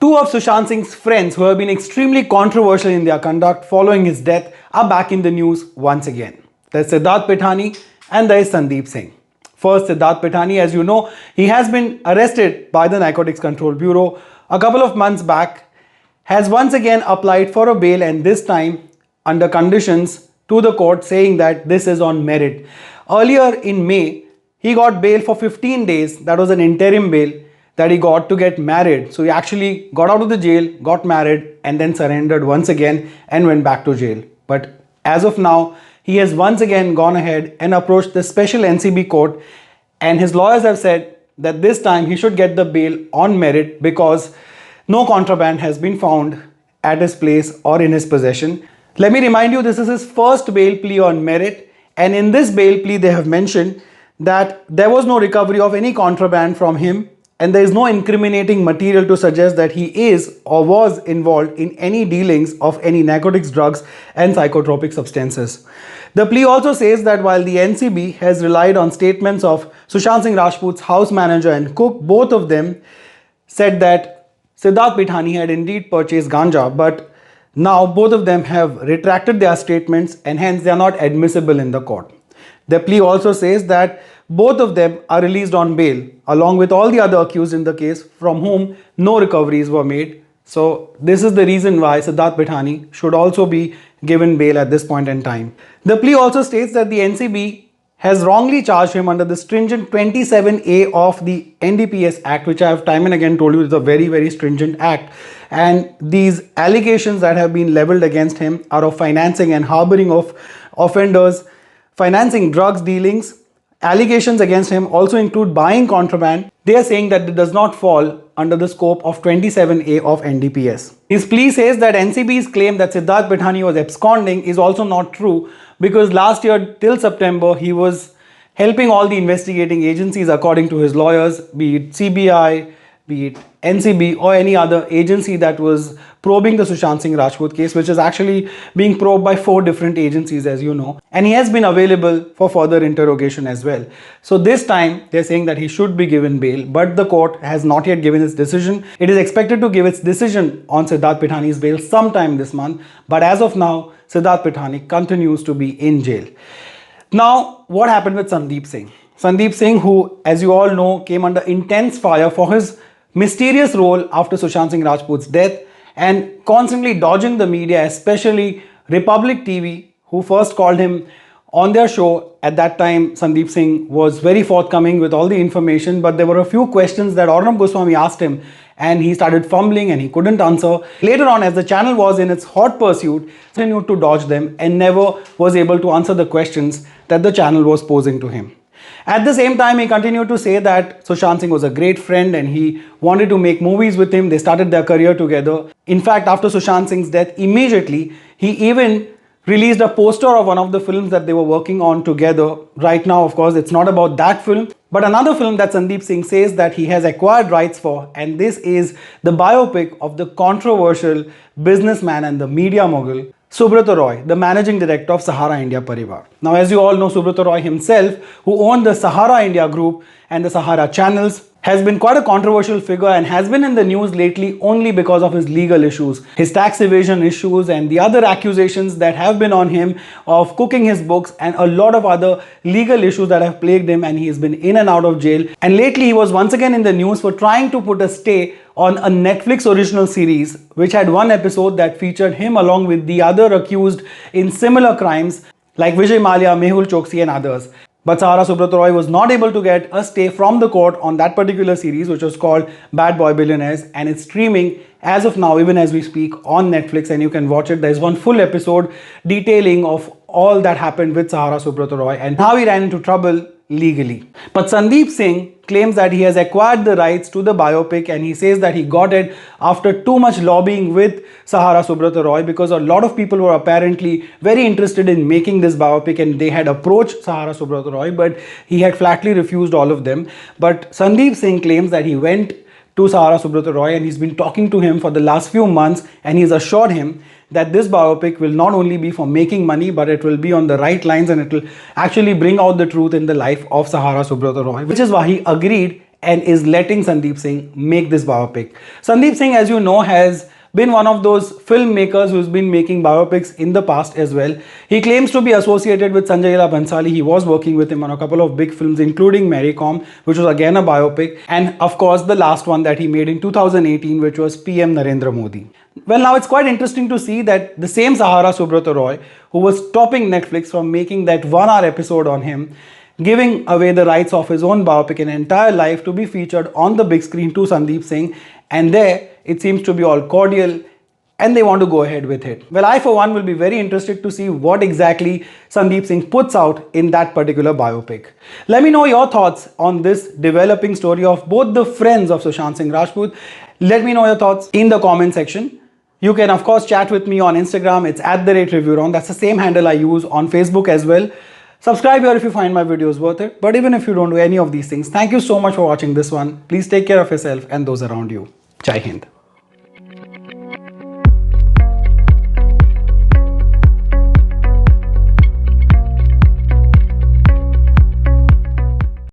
Two of Sushant Singh's friends who have been extremely controversial in their conduct following his death are back in the news once again. There's Siddharth Pithani and there is Sandeep Singh. First, Siddharth Pithani, as you know, he has been arrested by the Narcotics Control Bureau a couple of months back, has once again applied for a bail, and this time under conditions to the court, saying that this is on merit. Earlier in May, he got bail for 15 days. That was an interim bail that he got to get married. So he actually got out of the jail, got married, and then surrendered once again and went back to jail. But as of now, he has once again gone ahead and approached the special NCB court, and his lawyers have said that this time he should get the bail on merit because no contraband has been found at his place or in his possession. Let me remind you, this is his first bail plea on merit, and in this bail plea they have mentioned that there was no recovery of any contraband from him, and there is no incriminating material to suggest that he is or was involved in any dealings of any narcotics, drugs and psychotropic substances. The plea also says that while the NCB has relied on statements of Sushant Singh Rajput's house manager and cook, both of them said that Siddharth Pithani had indeed purchased ganja, but now both of them have retracted their statements and hence they are not admissible in the court. The plea also says that both of them are released on bail along with all the other accused in the case from whom no recoveries were made. So this is the reason why Siddharth Pithani should also be given bail at this point in time. The plea also states that the NCB has wrongly charged him under the stringent 27A of the NDPS Act, which I have time and again told you is a very, very stringent act. And these allegations that have been leveled against him are of financing and harboring of offenders, financing drugs dealings. Allegations against him also include buying contraband. They are saying that it does not fall under the scope of 27A of NDPS. His plea says that NCB's claim that Siddharth Pithani was absconding is also not true, because last year till September he was helping all the investigating agencies according to his lawyers, be it CBI, be it NCB or any other agency that was probing the Sushant Singh Rajput case, which is actually being probed by 4 different agencies, as you know, and he has been available for further interrogation as well. So this time they're saying that he should be given bail, but the court has not yet given its decision. It is expected to give its decision on Siddharth Pithani's bail sometime this month, but as of now, Siddharth Pithani continues to be in jail. Now, what happened with Sandeep Singh? Sandeep Singh, who, as you all know, came under intense fire for his mysterious role after Sushant Singh Rajput's death and constantly dodging the media, especially Republic TV, who first called him on their show. At that time, Sandeep Singh was very forthcoming with all the information, but there were a few questions that Arnab Goswami asked him and he started fumbling and he couldn't answer. Later on, as the channel was in its hot pursuit, he continued to dodge them and never was able to answer the questions that the channel was posing to him. At the same time, he continued to say that Sushant Singh was a great friend and he wanted to make movies with him. They started their career together. In fact, after Sushant Singh's death, immediately, he even released a poster of one of the films that they were working on together. Right now, of course, it's not about that film, but another film that Sandeep Singh says that he has acquired rights for, and this is the biopic of the controversial businessman and the media mogul, Subrata Roy, the managing director of Sahara India Parivar. Now, as you all know, Subrata Roy himself, who owned the Sahara India Group and the Sahara channels, has been quite a controversial figure and has been in the news lately only because of his legal issues, his tax evasion issues and the other accusations that have been on him of cooking his books and a lot of other legal issues that have plagued him, and he has been in and out of jail. And lately he was once again in the news for trying to put a stay on a Netflix original series which had one episode that featured him along with the other accused in similar crimes like Vijay Mallya, Mehul Choksi and others. But Sahara Subrata Roy was not able to get a stay from the court on that particular series, which was called Bad Boy Billionaires, and it's streaming as of now, even as we speak, on Netflix, and you can watch it. There's one full episode detailing of all that happened with Sahara Subrata Roy and how he ran into trouble legally. But Sandeep Singh claims that he has acquired the rights to the biopic, and he says that he got it after too much lobbying with Sahara Subrata Roy, because a lot of people were apparently very interested in making this biopic and they had approached Sahara Subrata Roy, but he had flatly refused all of them. But Sandeep Singh claims that he went to Sahara Subrata Roy and he's been talking to him for the last few months, and he's assured him that this biopic will not only be for making money, but it will be on the right lines and it will actually bring out the truth in the life of Sahara Subrata Roy, which is why he agreed and is letting Sandeep Singh make this biopic. Sandeep Singh, as you know, has been one of those filmmakers who's been making biopics in the past as well. He claims to be associated with Sanjay Leela Bhansali. He was working with him on a couple of big films, including Mary Com, which was again a biopic, and of course the last one that he made in 2018, which was PM Narendra Modi. Well, now it's quite interesting to see that the same Sahara Subrata Roy, who was stopping Netflix from making that 1 hour episode on him, giving away the rights of his own biopic, an entire life, to be featured on the big screen to Sandeep Singh, and there it seems to be all cordial and they want to go ahead with it. Well, I for one will be very interested to see what exactly Sandeep Singh puts out in that particular biopic. Let me know your thoughts on this developing story of both the friends of Sushant Singh Rajput. Let me know your thoughts in the comment section. You can of course chat with me on Instagram. It's @reviewron. That's the same handle I use on Facebook as well. Subscribe here if you find my videos worth it. But even if you don't do any of these things, thank you so much for watching this one. Please take care of yourself and those around you. Jai Hind.